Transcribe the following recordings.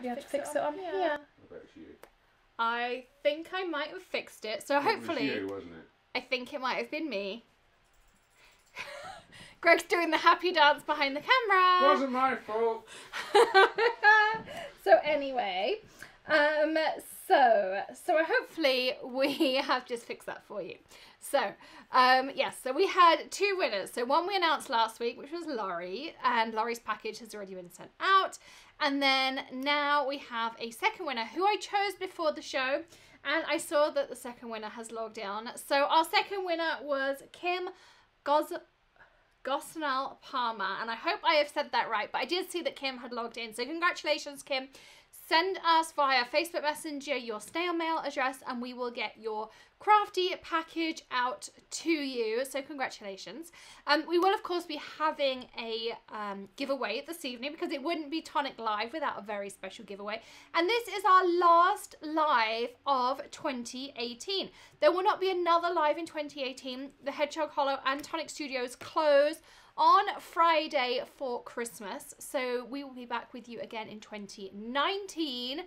be able to fix it on here. I bet it's you. I think I might have fixed it. So hopefully, It was you, wasn't it? I think it might have been me. Greg's doing the happy dance behind the camera. Wasn't my fault. So anyway, so hopefully we have just fixed that for you. So, yes, so we had 2 winners. So one we announced last week, which was Laurie, and Laurie's package has already been sent out. And then now we have a second winner who I chose before the show, and I saw that the second winner has logged on. So our second winner was Kim Gosnell Palmer, and I hope I have said that right, but I did see that Kim had logged in. So congratulations, Kim. Send us via Facebook Messenger your snail mail address and we will get your crafty package out to you. So congratulations. We will, of course, be having a giveaway this evening because it wouldn't be Tonic Live without a very special giveaway. And this is our last live of 2018. There will not be another live in 2018. The Hedgehog Hollow and Tonic Studios close on Friday for Christmas, so we will be back with you again in 2019.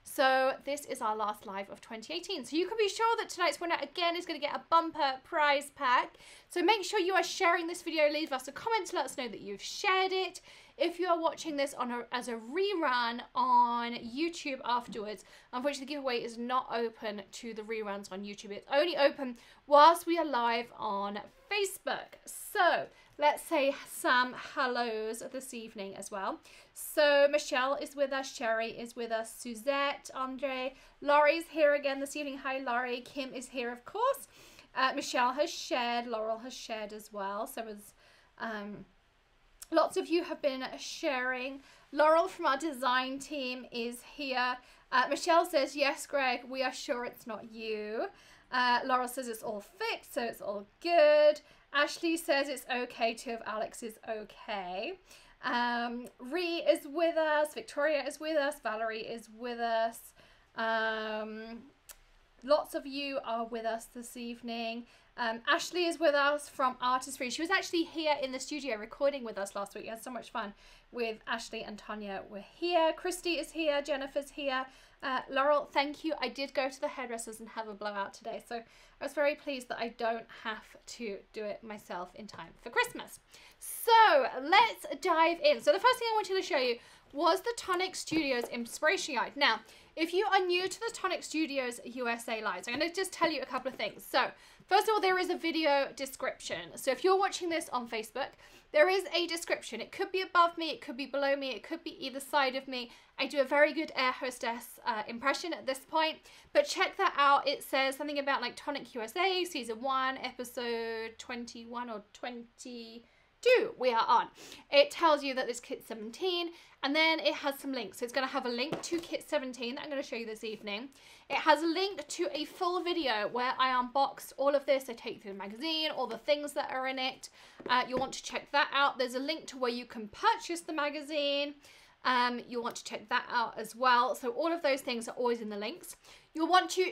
So this is our last live of 2018. So you can be sure that tonight's winner again is going to get a bumper prize pack. So make sure you are sharing this video. Leave us a comment to let us know that you've shared it. If you are watching this on as a rerun on YouTube afterwards, unfortunately the giveaway is not open to the reruns on YouTube. It's only open whilst we are live on Facebook. So let's say some hellos this evening as well. So Michelle is with us, Sherry is with us, Suzette, Andre, Laurie's here again this evening. Hi Laurie. Kim is here, of course. Michelle has shared, Laurel has shared as well. So as lots of you have been sharing. Laurel from our design team is here. Michelle says, yes, Greg, we are sure it's not you. Laurel says it's all fixed, so it's all good. Ashley says it's okay too if Alex is okay. Ree is with us. Victoria is with us. Valerie is with us. Lots of you are with us this evening. Ashley is with us from Artistry. She was actually here in the studio recording with us last week. We had so much fun with Ashley and Tanya. We're here. Christy is here. Jennifer's here. Laurel, thank you. I did go to the hairdressers and have a blowout today, so I was very pleased that I don't have to do it myself in time for Christmas. So let's dive in. So the first thing I wanted to show you was the Tonic Studios Inspiration Guide. Now, if you are new to the Tonic Studios USA Lives, I'm going to just tell you a couple of things. So first of all, there is a video description. So if you're watching this on Facebook, there is a description. It could be above me, it could be below me, it could be either side of me. I do a very good air hostess impression at this point, but check that out. It says something about like Tonic USA, season 1, episode 21 or 22 we are on. It tells you that it's kit 17, and then it has some links. So it's going to have a link to kit 17 that I'm going to show you this evening. It has a link to a full video where I unboxed all of this. I take you through the magazine, all the things that are in it. You'll want to check that out. There's a link to where you can purchase the magazine. You'll want to check that out as well. So all of those things are always in the links. You'll want to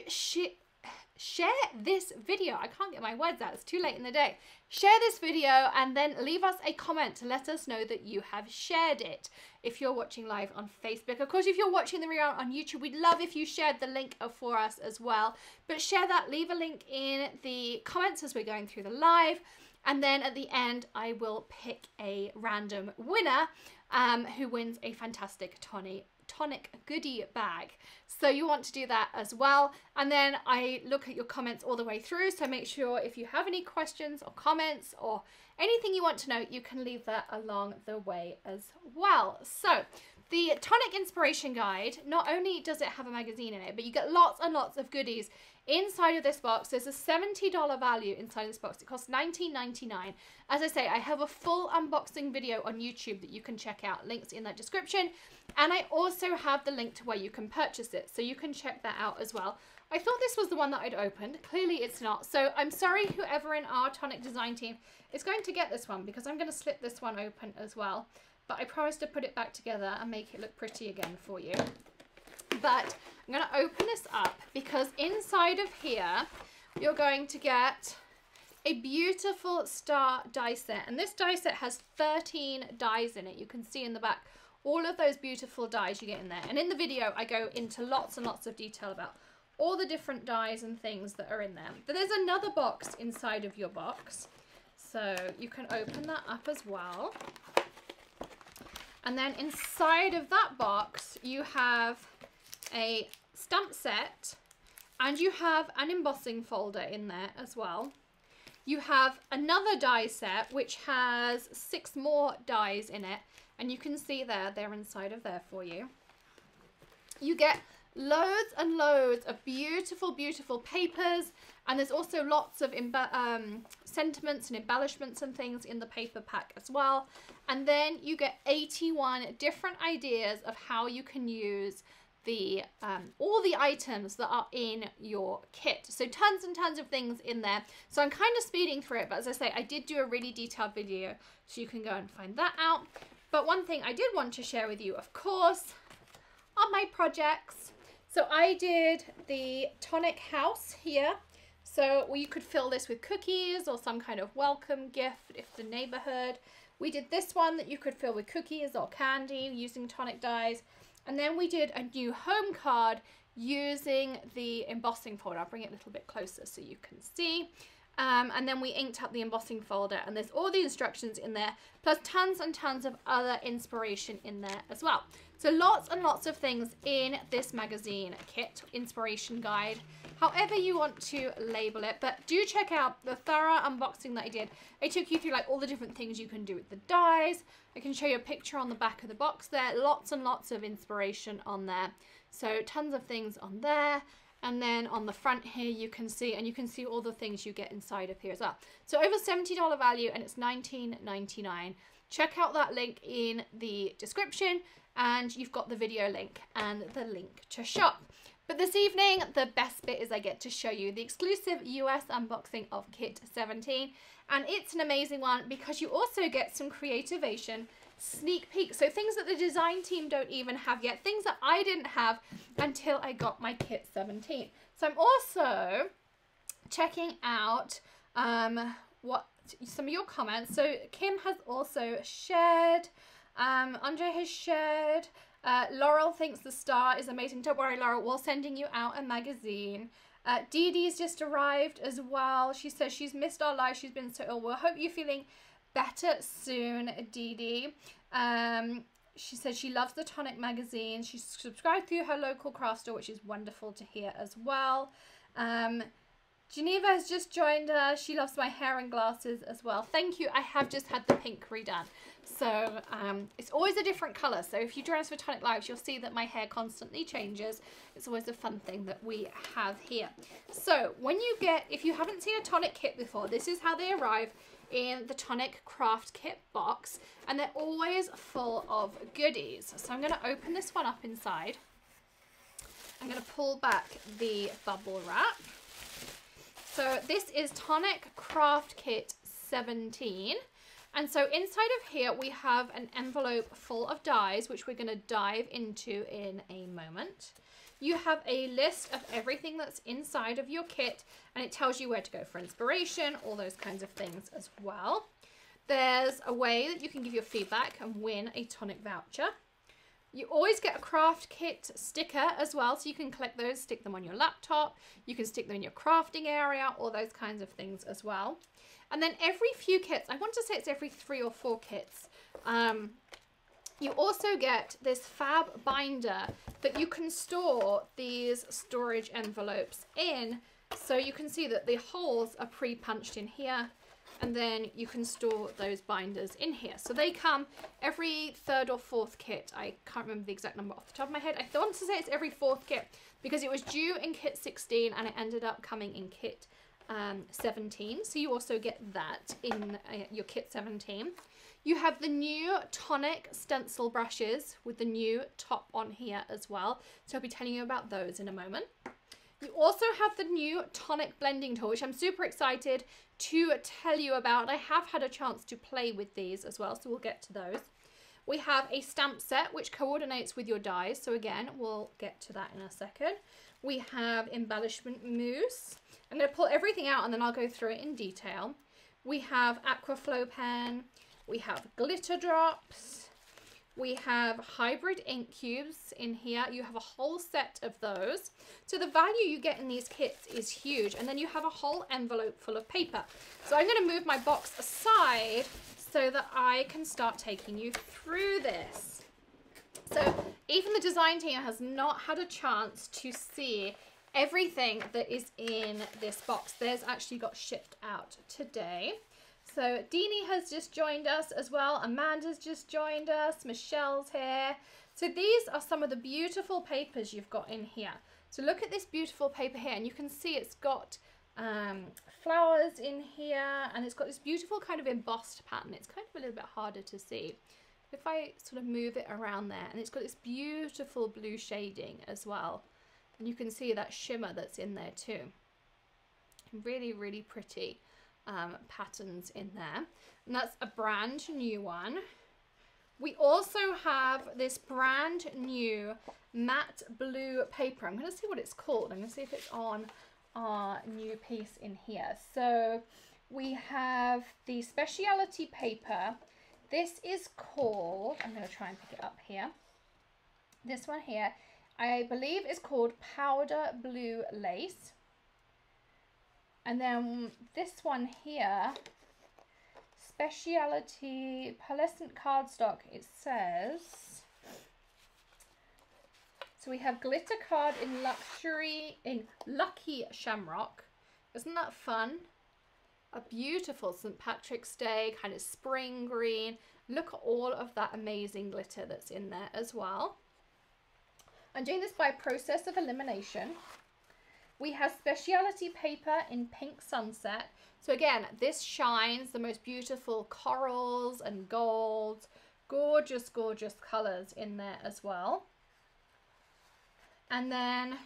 share this video. I can't get my words out. It's too late in the day. Share this video and then leave us a comment to let us know that you have shared it if you're watching live on Facebook. Of course, if you're watching the rerun on YouTube, we'd love if you shared the link for us as well. But share that, leave a link in the comments as we're going through the live. And then at the end, I will pick a random winner who wins a fantastic Tonic goodie bag. So you want to do that as well. And then I look at your comments all the way through. So make sure if you have any questions or comments or anything you want to know, you can leave that along the way as well. So the Tonic Inspiration Guide, not only does it have a magazine in it, but you get lots and lots of goodies inside of this box. There's a $70 value inside this box. It costs $19.99. As I say, I have a full unboxing video on YouTube that you can check out. Links in that description. And I also have the link to where you can purchase it. So you can check that out as well. I thought this was the one that I'd opened. Clearly it's not. So I'm sorry whoever in our Tonic design team is going to get this one, because I'm going to slip this one open as well. But I promised to put it back together and make it look pretty again for you. But I'm going to open this up because inside of here, you're going to get a beautiful star die set. And this die set has 13 dies in it. You can see in the back all of those beautiful dyes you get in there. And in the video, I go into lots and lots of detail about all the different dyes and things that are in there. But there's another box inside of your box. So you can open that up as well. And then inside of that box, you have a stamp set and you have an embossing folder in there as well. You have another die set which has 6 more dies in it, and you can see they're inside of there for you. You get loads and loads of beautiful, beautiful papers, and there's also lots of sentiments and embellishments and things in the paper pack as well. And then you get 81 different ideas of how you can use the all the items that are in your kit. So tons and tons of things in there. So I'm kind of speeding through it, but as I say, I did do a really detailed video, so you can go and find that out. But one thing I did want to share with you, of course, are my projects. So I did the Tonic house here. So you could fill this with cookies or some kind of welcome gift if the neighborhood. We did this one that you could fill with cookies or candy using Tonic dies. And then we did a new home card using the embossing folder. I'll bring it a little bit closer so you can see. And then we inked up the embossing folder, and there's all the instructions in there, plus tons and tons of other inspiration in there as well. So lots and lots of things in this magazine kit, inspiration guide, however you want to label it. But do check out the thorough unboxing that I did. I took you through like all the different things you can do with the dies. I can show you a picture on the back of the box there. Lots and lots of inspiration on there. So tons of things on there. And then on the front here you can see, and you can see all the things you get inside of here as well. So over $70 value, and it's $19.99. Check out that link in the description, and you've got the video link and the link to shop. But this evening, the best bit is I get to show you the exclusive US unboxing of Kit 17. And it's an amazing one because you also get some Creativation sneak peeks. So things that the design team don't even have yet. Things that I didn't have until I got my Kit 17. So I'm also checking out what some of your comments. So Kim has also shared. Andre has shared. Laurel thinks the star is amazing. Don't worry, Laurel, we're sending you out a magazine. Dee Dee's just arrived as well. She says she's missed our live. She's been so ill. Well, hope you're feeling better soon, Dee Dee. She says she loves the Tonic magazine. She's subscribed through her local craft store, which is wonderful to hear as well. Geneva has just joined us. She loves my hair and glasses as well. Thank you. I have just had the pink redone. So it's always a different colour. So if you join us for Tonic Lives, you'll see that my hair constantly changes. It's always a fun thing that we have here. So when you get, if you haven't seen a Tonic kit before, this is how they arrive in the Tonic Craft Kit box. And they're always full of goodies. So I'm going to open this one up inside. I'm going to pull back the bubble wrap. So this is Tonic Craft Kit 17. And so inside of here, we have an envelope full of dies, which we're going to dive into in a moment. You have a list of everything that's inside of your kit, and it tells you where to go for inspiration, all those kinds of things as well. There's a way that you can give your feedback and win a Tonic voucher. You always get a craft kit sticker as well, so you can collect those, stick them on your laptop. You can stick them in your crafting area, all those kinds of things as well. And then every few kits, I want to say it's every 3 or 4 kits, you also get this fab binder that you can store these storage envelopes in. So you can see that the holes are pre-punched in here, and then you can store those binders in here. So they come every 3rd or 4th kit. I can't remember the exact number off the top of my head. I want to say it's every 4th kit because it was due in kit 16 and it ended up coming in kit 17. So you also get that in your kit 17. You have the new Tonic stencil brushes with the new top on here as well. So I'll be telling you about those in a moment. You also have the new Tonic blending tool, which I'm super excited to tell you about. I have had a chance to play with these as well, so we'll get to those. We have a stamp set which coordinates with your dies, so again, we'll get to that in a second. We have embellishment mousse. I'm going to pull everything out and then I'll go through it in detail. We have aqua flow pen. We have glitter drops. We have hybrid ink cubes in here. You have a whole set of those. So the value you get in these kits is huge. And then you have a whole envelope full of paper. So I'm going to move my box aside so that I can start taking you through this. So even the design team has not had a chance to see everything that is in this box. Theirs actually got shipped out today. So Deanie has just joined us as well. Amanda's just joined us. Michelle's here. So these are some of the beautiful papers you've got in here. So look at this beautiful paper here, and you can see it's got flowers in here, and it's got this beautiful kind of embossed pattern. It's kind of a little bit harder to see. If I sort of move it around there, and it's got this beautiful blue shading as well. And you can see that shimmer that's in there too. Really, really pretty patterns in there. And that's a brand new one. We also have this brand new matte blue paper. I'm going to see what it's called. I'm going to see if it's on our new piece in here. So we have the speciality paper. This is called, I'm going to try and pick it up here. This one here, I believe is called Powder Blue Lace. And then this one here, Speciality Pearlescent Cardstock, it says. So we have glitter card in Lucky Shamrock. Isn't that fun? A beautiful St. Patrick's Day, kind of spring green. Look at all of that amazing glitter that's in there as well. I'm doing this by process of elimination. We have speciality paper in Pink Sunset. So again, this shines, the most beautiful corals and golds. Gorgeous, gorgeous colors in there as well. And then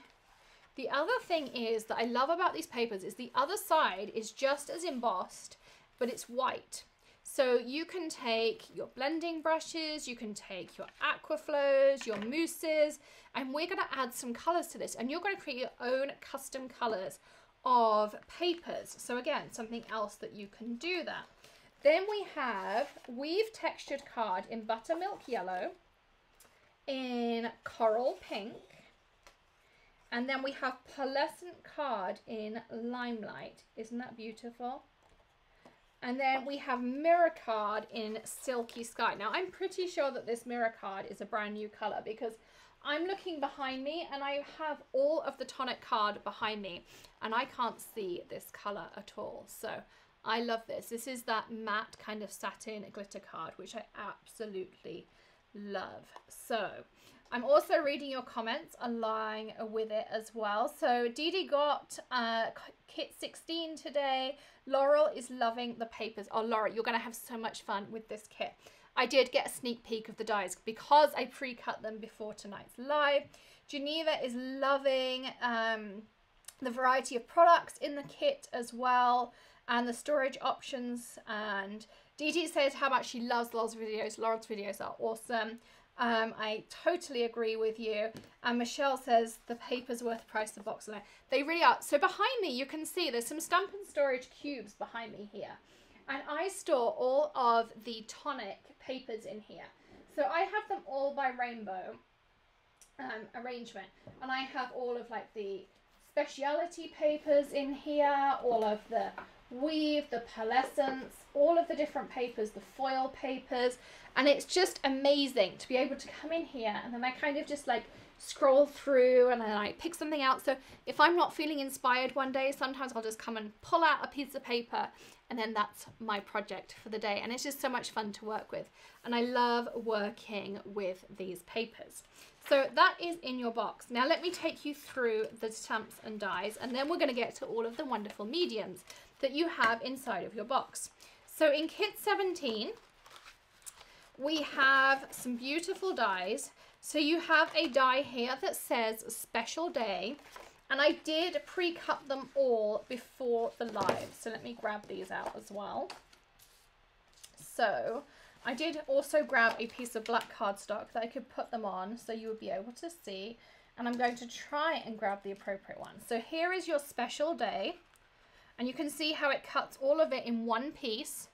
the other thing is that I love about these papers is the other side is just as embossed, but it's white. So you can take your blending brushes, you can take your aqua flows, your mousses, and we're going to add some colors to this, and you're going to create your own custom colors of papers. So again, something else that you can do that. Then we have weave textured card in buttermilk yellow, in coral pink, and then we have pearlescent card in limelight. Isn't that beautiful? And then we have mirror card in silky sky. Now I'm pretty sure that this mirror card is a brand new color because I'm looking behind me and I have all of the Tonic card behind me and I can't see this color at all. So I love this. This is that matte kind of satin glitter card, which I absolutely love. So I'm also reading your comments along with it as well. So Dee Dee got kit 16 today. Laurel is loving the papers. Oh, Laurel, you're going to have so much fun with this kit. I did get a sneak peek of the dies because I pre-cut them before tonight's live. Geneva is loving the variety of products in the kit as well, and the storage options. And Dee Dee says how much she loves Laurel's videos. Laurel's videos are awesome. I totally agree with you. And Michelle says the paper's worth the price of the box alone. They really are. So behind me, you can see there's some Stamp and Storage cubes behind me here. And I store all of the Tonic papers in here. So I have them all by rainbow arrangement. And I have all of like the speciality papers in here, all of the weave, the pearlescence, all of the different papers, the foil papers. And it's just amazing to be able to come in here and then I kind of just like scroll through and then I pick something out. So if I'm not feeling inspired one day, sometimes I'll just come and pull out a piece of paper and then that's my project for the day. And it's just so much fun to work with. And I love working with these papers. So that is in your box. Now let me take you through the stamps and dies, and then we're going to get to all of the wonderful mediums that you have inside of your box. So in kit 17, we have some beautiful dies. So you have a die here that says special day, and I did pre-cut them all before the live. So let me grab these out as well. So I did also grab a piece of black cardstock that I could put them on so you would be able to see, and I'm going to try and grab the appropriate one. So here is your special day, and you can see how it cuts all of it in one piece.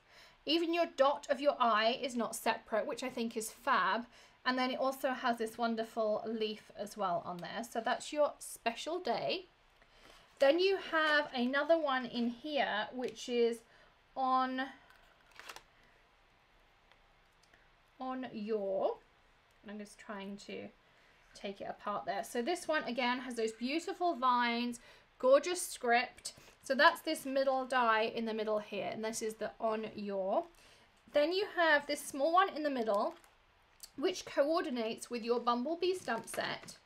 Even your dot of your eye is not separate, which I think is fab. And then it also has this wonderful leaf as well on there. So that's your special day. Then you have another one in here, which is on your, I'm just trying to take it apart there. So this one again has those beautiful vines, gorgeous script. So that's this middle die in the middle here, and this is the on your. Then you have this small one in the middle, which coordinates with your bumblebee stamp set,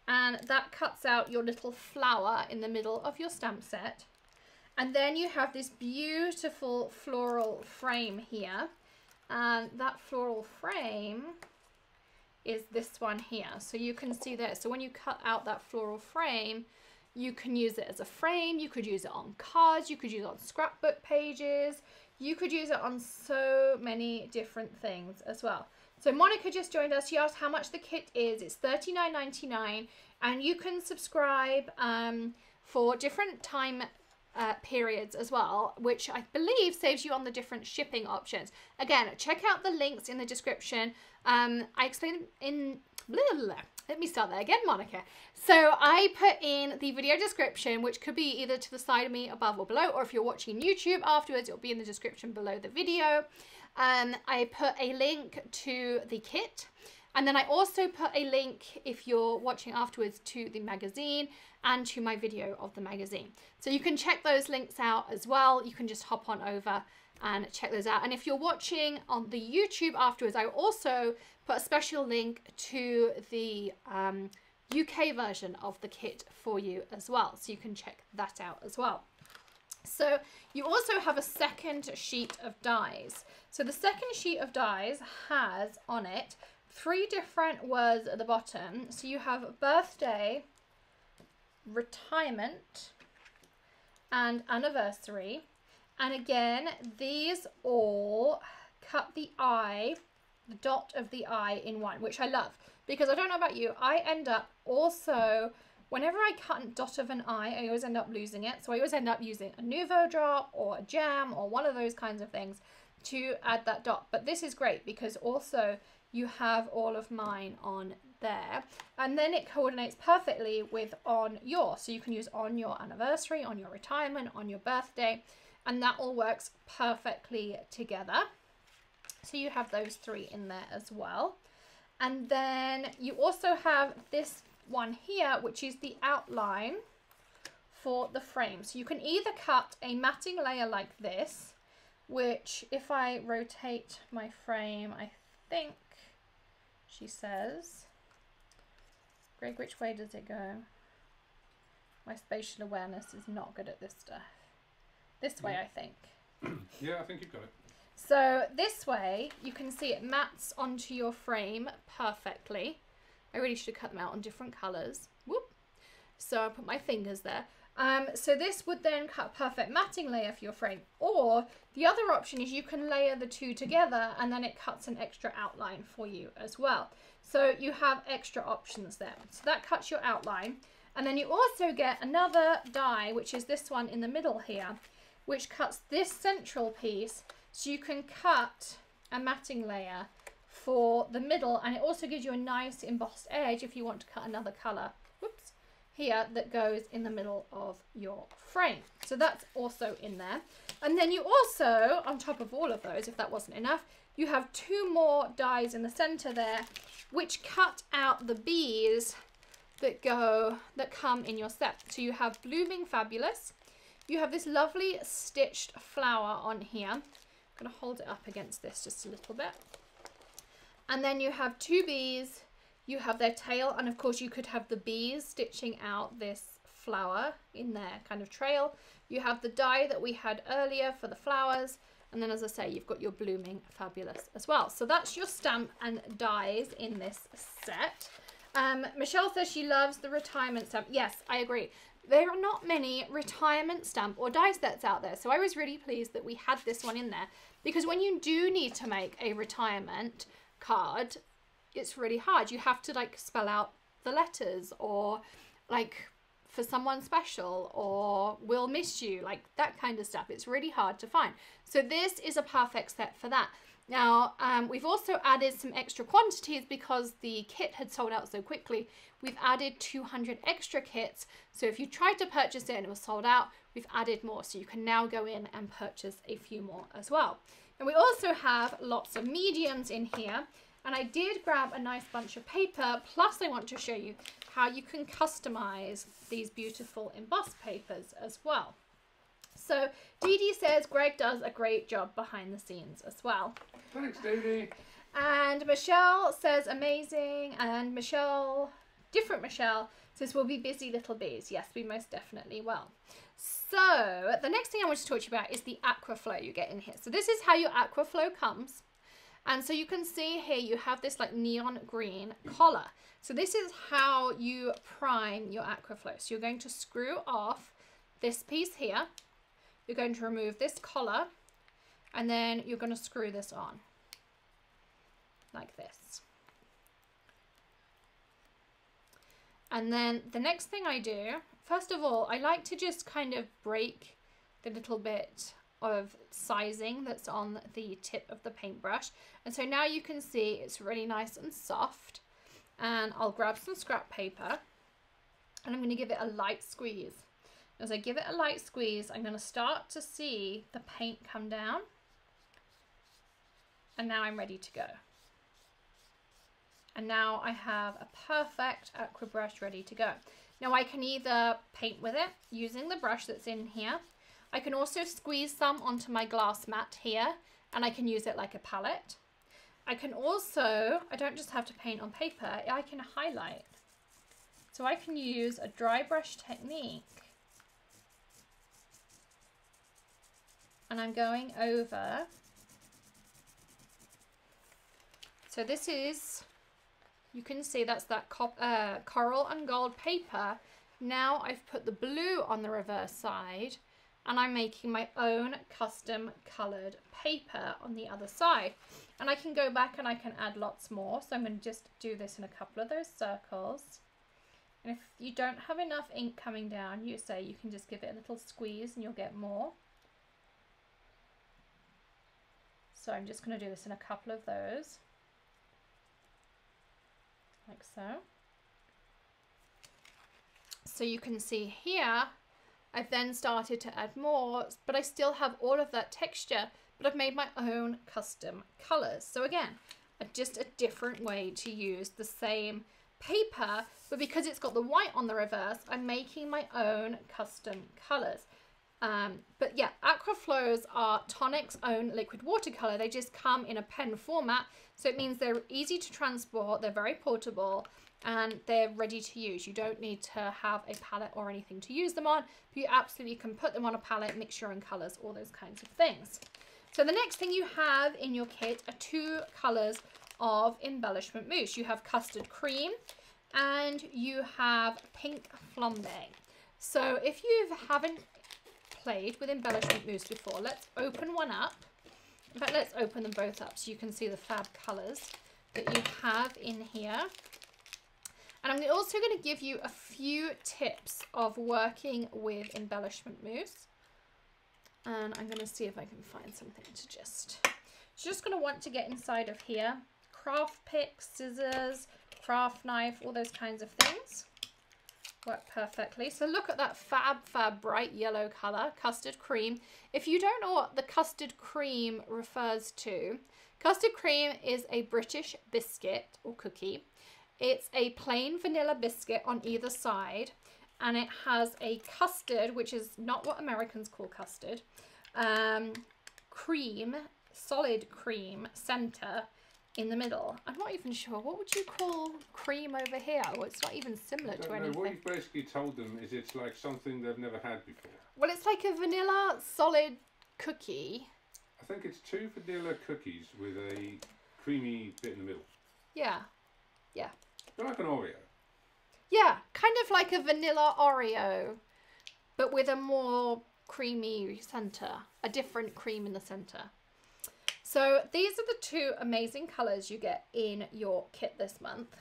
and that cuts out your little flower in the middle of your stamp set. And then you have this beautiful floral frame here, and that floral frame is this one here. So you can see there. So when you cut out that floral frame, you can use it as a frame, you could use it on cards, you could use it on scrapbook pages, you could use it on so many different things as well. So Monica just joined us. She asked how much the kit is. It's $39.99, and you can subscribe for different time periods as well, which I believe saves you on the different shipping options. Again, check out the links in the description. I explained in let me start there again, Monica. So I put in the video description, which could be either to the side of me, above or below, or if you're watching YouTube afterwards, it'll be in the description below the video. I put a link to the kit, and then I also put a link, if you're watching afterwards, to the magazine and to my video of the magazine. So you can check those links out as well. You can just hop on over and check those out. And if you're watching on the YouTube afterwards, I also put a special link to the UK version of the kit for you as well. So you can check that out as well. So you also have a second sheet of dies. So the second sheet of dies has on it 3 different words at the bottom. So you have birthday, retirement, and anniversary. And again, these all cut the eye, the dot of the eye in one, which I love, because I don't know about you, I end up also, whenever I cut a dot of an eye, I always end up losing it. So I always end up using a Nouveau drop or a jam or one of those kinds of things to add that dot. But this is great because also you have all of mine on there, and then it coordinates perfectly with on your. So you can use on your anniversary, on your retirement, on your birthday, and that all works perfectly together. So you have those 3 in there as well. And then you also have this one here, which is the outline for the frame. So you can either cut a matting layer like this, which if I rotate my frame, I think she says, Greg, which way does it go? My spatial awareness is not good at this stuff. This way, I think. Yeah, I think you've got it. So this way, you can see it mats onto your frame perfectly. I really should have cut them out on different colours. Whoop. So I put my fingers there. So this would then cut a perfect matting layer for your frame. Or the other option is you can layer the 2 together, and then it cuts an extra outline for you as well. So you have extra options there. So that cuts your outline. And then you also get another die, which is this one in the middle here, which cuts this central piece. So you can cut a matting layer for the middle, and it also gives you a nice embossed edge if you want to cut another colour, whoops, here that goes in the middle of your frame. So that's also in there. And then you also, on top of all of those, if that wasn't enough, you have 2 more dies in the centre there, which cut out the bees that come in your set. So you have Blooming Fabulous. You have this lovely stitched flower on here. I'm going to hold it up against this just a little bit. And then you have 2 bees. You have their tail, and of course you could have the bees stitching out this flower in their kind of trail. You have the die that we had earlier for the flowers, and then as I say, you've got your Blooming Fabulous as well. So that's your stamp and dies in this set. Michelle says she loves the retirement stamp. Yes, I agree. There are not many retirement stamp or die sets out there, so I was really pleased that we had this one in there, because when you do need to make a retirement card, it's really hard. You have to like spell out the letters, or like for someone special or will miss you, like that kind of stuff. It's really hard to find. So this is a perfect set for that. Now, we've also added some extra quantities because the kit had sold out so quickly. We've added 200 extra kits. So if you tried to purchase it and it was sold out, we've added more. So you can now go in and purchase a few more as well. And we also have lots of mediums in here. And I did grab a nice bunch of paper. Plus, I want to show you how you can customize these beautiful embossed papers as well. So Dee Dee says Greg does a great job behind the scenes as well. Thanks, Dee Dee. And Michelle says amazing. And Michelle, different Michelle, says we'll be busy little bees. Yes, we most definitely will. So the next thing I want to talk to you about is the aqua flow you get in here. So this is how your aqua flow comes. And so you can see here you have this like neon green collar. So this is how you prime your aqua flow. So you're going to screw off this piece here. You're going to remove this collar, and then you're going to screw this on like this. And then the next thing I do, first of all, I like to just kind of break the little bit of sizing that's on the tip of the paintbrush. And so now you can see it's really nice and soft. And I'll grab some scrap paper and I'm going to give it a light squeeze. As I give it a light squeeze, I'm going to start to see the paint come down. And now I'm ready to go. And now I have a perfect aqua brush ready to go. Now I can either paint with it using the brush that's in here. I can also squeeze some onto my glass mat here, and I can use it like a palette. I can also, I don't just have to paint on paper, I can highlight. So I can use a dry brush technique. And I'm going over. So this is, you can see that's that coral and gold paper. Now I've put the blue on the reverse side and I'm making my own custom colored paper on the other side. And I can go back and I can add lots more. So I'm going to just do this in a couple of those circles. And if you don't have enough ink coming down, you can just give it a little squeeze and you'll get more. So I'm just going to do this in a couple of those, like so. So you can see here, I've then started to add more, but I still have all of that texture, but I've made my own custom colors. So again, just a different way to use the same paper, but because it's got the white on the reverse, I'm making my own custom colors. But yeah, aqua flows are Tonic's own liquid watercolor. They just come in a pen format, so it means they're easy to transport, they're very portable, and they're ready to use. You don't need to have a palette or anything to use them on, but you absolutely can put them on a palette, mix your own colors, all those kinds of things. So the next thing you have in your kit are 2 colors of embellishment mousse. You have custard cream and you have pink flambe. So if you haven't played with embellishment mousse before, let's open one up. In fact, let's open them both up so you can see the fab colors that you have in here. And I'm also going to give you a few tips of working with embellishment mousse. And I'm going to see if I can find something to just going to want to get inside of here. Craft pick, scissors, craft knife, all those kinds of things work perfectly. So look at that fab bright yellow color, custard cream. If you don't know what the custard cream refers to, custard cream is a British biscuit or cookie. It's a plain vanilla biscuit on either side, and it has a custard, which is not what Americans call custard, cream, solid cream center in the middle. I'm not even sure. What would you call cream over here? Well, it's not even similar to anything. What you've basically told them is it's like something they've never had before. Well, it's like a vanilla solid cookie. I think it's 2 vanilla cookies with a creamy bit in the middle. Yeah. Yeah. They're like an Oreo. Yeah, kind of like a vanilla Oreo, but with a more creamy center, a different cream in the center. So these are the 2 amazing colors you get in your kit this month.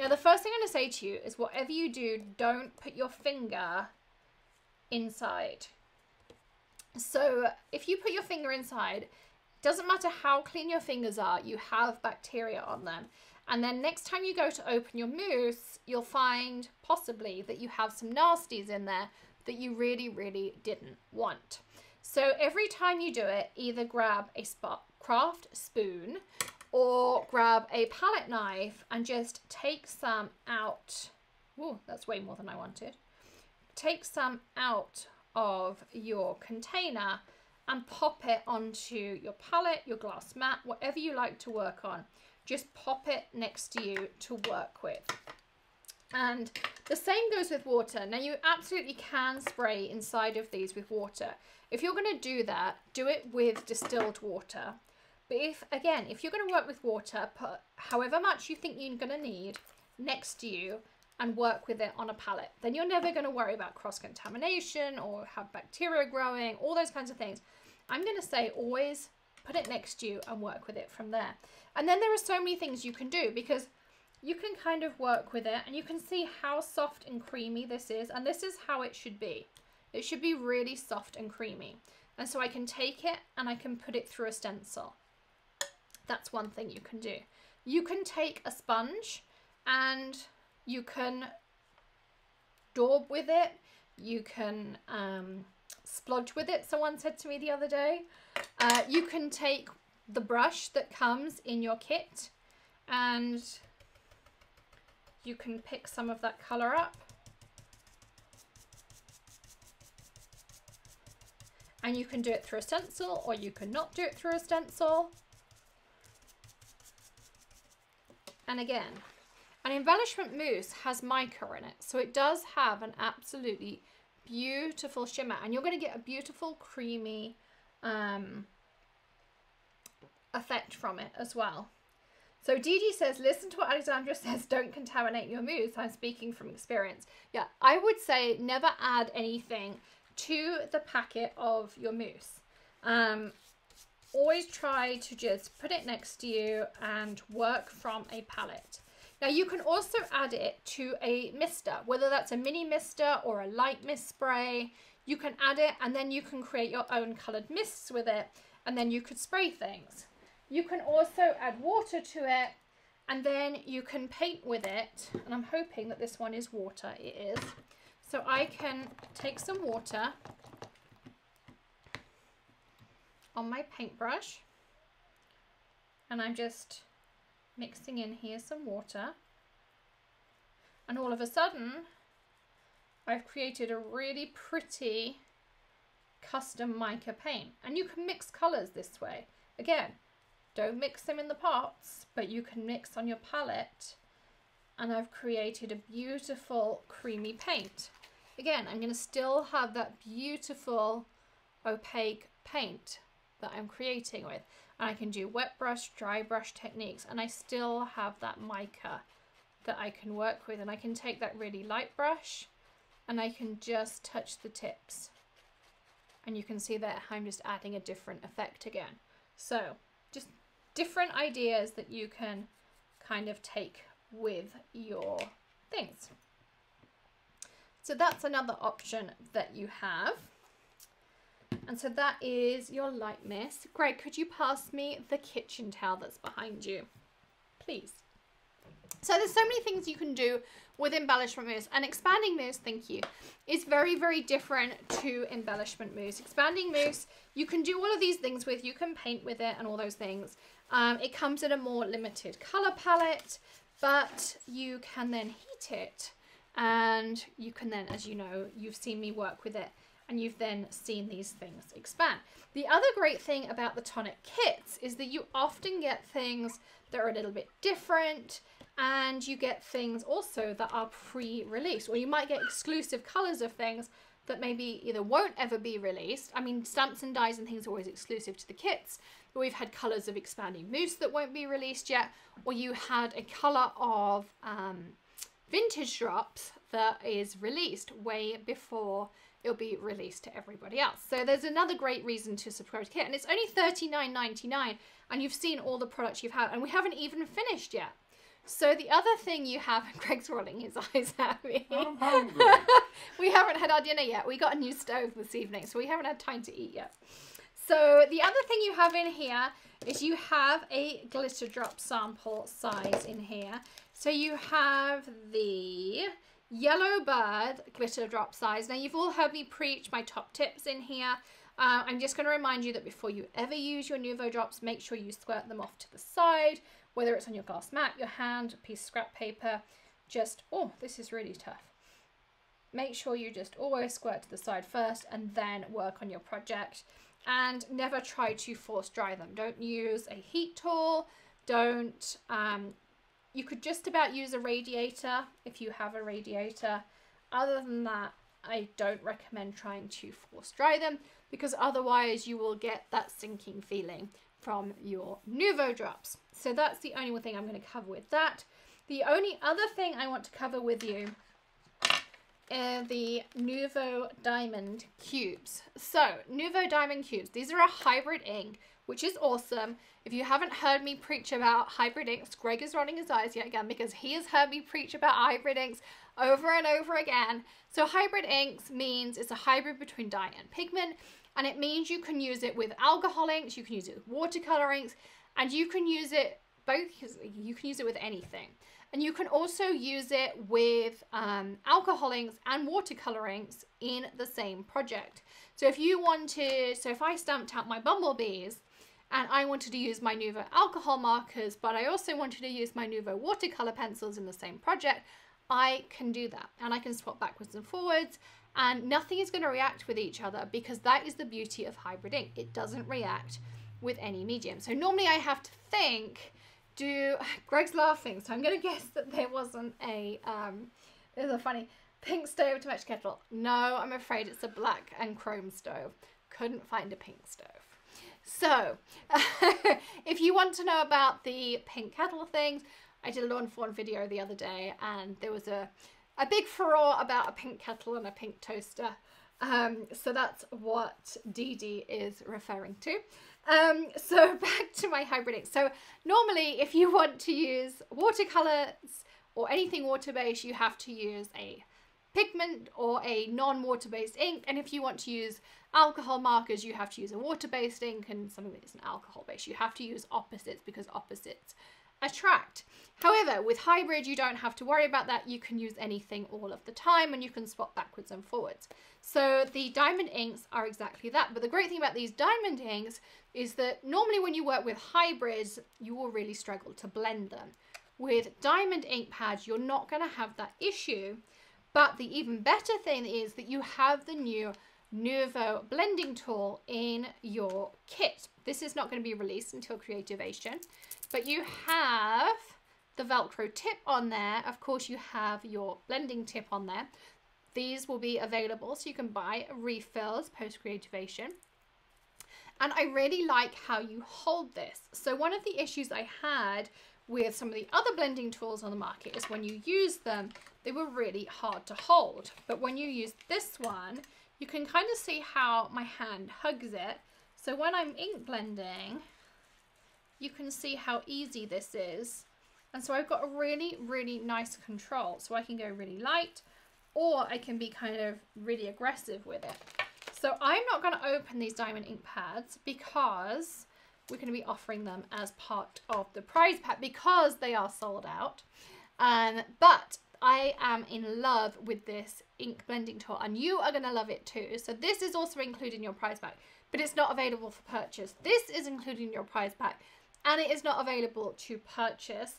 Now, the first thing I'm going to say to you is whatever you do, don't put your finger inside. So if you put your finger inside, doesn't matter how clean your fingers are, you have bacteria on them. And then next time you go to open your mousse, you'll find possibly that you have some nasties in there that you really, really didn't want. So every time you do it, either grab a craft spoon or grab a palette knife and just take some out. Ooh, that's way more than I wanted. Take some out of your container and pop it onto your palette, your glass mat, whatever you like to work on. Just pop it next to you to work with. And the same goes with water. Now, you absolutely can spray inside of these with water. If you're going to do that, do it with distilled water. But if you're going to work with water, put however much you think you're going to need next to you and work with it on a palette. Then you're never going to worry about cross-contamination or have bacteria growing, all those kinds of things. I'm going to say always put it next to you and work with it from there. And then there are so many things you can do, because you can kind of work with it and you can see how soft and creamy this is. And this is how it should be. It should be really soft and creamy. And so I can take it and I can put it through a stencil. That's one thing you can do. You can take a sponge and you can daub with it. You can splodge with it, someone said to me the other day. You can take the brush that comes in your kit and you can pick some of that colour up. And you can do it through a stencil, or you can not do it through a stencil. And again, an embellishment mousse has mica in it, so it does have an absolutely beautiful shimmer, and you're going to get a beautiful creamy effect from it as well. So Dee Dee says, listen to what Alexandra says, don't contaminate your mousse. I'm speaking from experience. Yeah, I would say never add anything to the packet of your mousse. Always try to just put it next to you and work from a palette. Now you can also add it to a mister, whether that's a mini mister or a light mist spray. You can add it and then you can create your own coloured mists with it, and then you could spray things. You can also add water to it and then you can paint with it, and I'm hoping that this one is water. It is. So I can take some water on my paintbrush and I'm just mixing in here some water, and all of a sudden I've created a really pretty custom mica paint. And you can mix colours this way. Again, don't mix them in the pots, but you can mix on your palette, and I've created a beautiful creamy paint. Again, I'm going to still have that beautiful opaque paint that I'm creating with. And I can do wet brush, dry brush techniques, and I still have that mica that I can work with. And I can take that really light brush and I can just touch the tips. And you can see that I'm just adding a different effect again. So just different ideas that you can kind of take with your things. So that's another option that you have. And so that is your light mist. Greg, could you pass me the kitchen towel that's behind you, please? So there's so many things you can do with embellishment mousse, and expanding mousse, thank you, is very, very different to embellishment mousse. Expanding mousse, you can do all of these things with, you can paint with it and all those things. It comes in a more limited color palette, but you can then heat it, and you can then, as you know, you've seen me work with it, and you've then seen these things expand. The other great thing about the Tonic kits is that you often get things that are a little bit different, and you get things also that are pre-released, or you might get exclusive colors of things that maybe either won't ever be released. I mean, stamps and dies and things are always exclusive to the kits, but we've had colors of expanding mousse that won't be released yet, or you had a color of vintage drops that is released way before it'll be released to everybody else. So there's another great reason to subscribe to kit, and it's only $39.99, and you've seen all the products you've had, and we haven't even finished yet. So the other thing you have, Greg's rolling his eyes at me. I'm hungry. We haven't had our dinner yet. We got a new stove this evening, so we haven't had time to eat yet. So the other thing you have in here is you have a glitter drop sample size in here. So you have the Yellow Bird glitter drop size. Now you've all heard me preach my top tips in here. I'm just going to remind you that before you ever use your Nuvo drops, make sure you squirt them off to the side, whether it's on your glass mat, your hand, a piece of scrap paper. Just, oh, this is really tough. Make sure you just always squirt to the side first and then work on your project. And never try to force dry them. Don't use a heat tool. Don't, you could just about use a radiator if you have a radiator. Other than that, I don't recommend trying to force dry them because otherwise you will get that sinking feeling from your Nuvo drops. So that's the only one thing I'm going to cover with that. The only other thing I want to cover with you the Nuvo Diamond Cubes. So, Nuvo Diamond Cubes. These are a hybrid ink, which is awesome. If you haven't heard me preach about hybrid inks, Greg is rolling his eyes yet again because he has heard me preach about hybrid inks over and over again. So, hybrid inks means it's a hybrid between dye and pigment, and it means you can use it with alcohol inks, you can use it with watercolor inks, and you can use it you can use it with anything. And you can also use it with alcohol inks and watercolor inks in the same project. So if you wanted, so if I stamped out my bumblebees and I wanted to use my Nuvo alcohol markers, but I also wanted to use my Nuvo watercolor pencils in the same project, I can do that. And I can swap backwards and forwards and nothing is going to react with each other because that is the beauty of hybrid ink. It doesn't react with any medium. So normally I have to think, Greg's laughing, so I'm going to guess that there wasn't there's a funny pink stove to match kettle. No, I'm afraid it's a black and chrome stove. Couldn't find a pink stove. So, if you want to know about the pink kettle things, I did a lawn fawn video the other day and there was a big furore about a pink kettle and a pink toaster. So that's what Dee Dee is referring to. So back to my hybrid ink. So normally if you want to use watercolors or anything water-based, you have to use a pigment or a non-water-based ink. And if you want to use alcohol markers, you have to use a water-based ink, and something that isn't alcohol-based, you have to use opposites because opposites attract. However, with hybrid, you don't have to worry about that. You can use anything all of the time and you can swap backwards and forwards. So the diamond inks are exactly that. But the great thing about these diamond inks is that normally when you work with hybrids, you will really struggle to blend them. With diamond ink pads, you're not going to have that issue. But the even better thing is that you have the new Nuvo blending tool in your kit. This is not going to be released until Creativation, but you have the Velcro tip on there. Of course, you have your blending tip on there. These will be available so you can buy refills post Creativation. And I really like how you hold this. So one of the issues I had with some of the other blending tools on the market is when you use them, they were really hard to hold. But when you use this one, you can kind of see how my hand hugs it. So when I'm ink blending, you can see how easy this is. And so I've got a really, really nice control. So I can go really light or I can be kind of really aggressive with it. So I'm not going to open these diamond ink pads because we're going to be offering them as part of the prize pack because they are sold out. But I am in love with this ink blending tool and you are going to love it too. So this is also included in your prize pack, but it's not available for purchase. This is included in your prize pack and it is not available to purchase.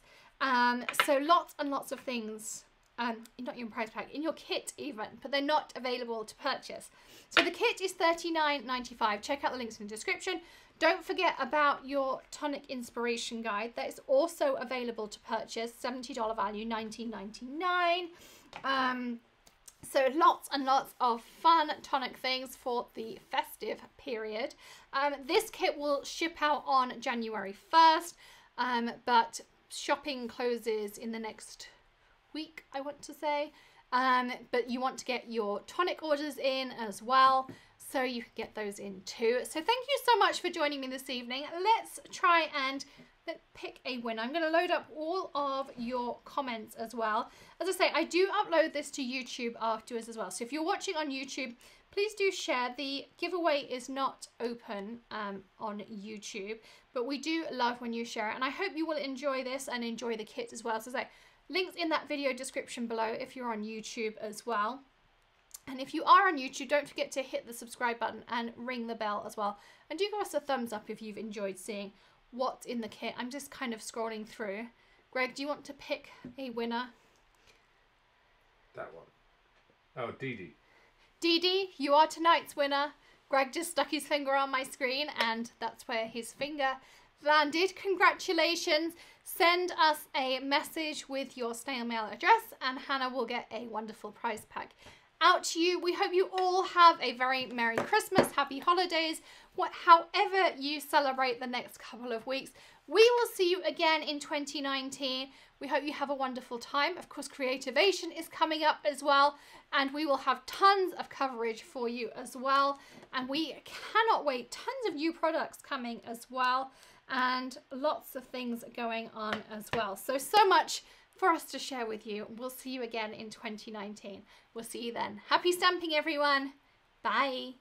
So lots and lots of things, not in your prize pack, in your kit even, but they're not available to purchase. So the kit is $39.95. Check out the links in the description. Don't forget about your Tonic Inspiration Guide. That is also available to purchase. $70 value, $19.99. So lots and lots of fun Tonic things for the festive period. This kit will ship out on January 1st, but shopping closes in the next week, I want to say. But you want to get your Tonic orders in as well, so you can get those in too. So thank you so much for joining me this evening. Let's try and let's pick a winner. I'm going to load up all of your comments as well. As I say, I do upload this to YouTube afterwards as well. So if you're watching on YouTube, please do share. The giveaway is not open on YouTube, but we do love when you share it. And I hope you will enjoy this and enjoy the kit as well. So say, links in that video description below if you're on YouTube as well. And if you are on YouTube, don't forget to hit the subscribe button and ring the bell as well. And do give us a thumbs up if you've enjoyed seeing what's in the kit. I'm just kind of scrolling through. Greg, do you want to pick a winner? That one. Oh, Dee Dee. Dee Dee, you are tonight's winner. Greg just stuck his finger on my screen and that's where his finger landed. Congratulations. Send us a message with your snail mail address and Hannah will get a wonderful prize pack out to you. We hope you all have a very Merry Christmas, Happy Holidays, however you celebrate the next couple of weeks. We will see you again in 2019. We hope you have a wonderful time. Of course, Creativation is coming up as well, and we will have tons of coverage for you as well. And we cannot wait. Tons of new products coming as well, and lots of things going on as well. So much for us to share with you. We'll see you again in 2019. We'll see you then. Happy stamping, everyone. Bye.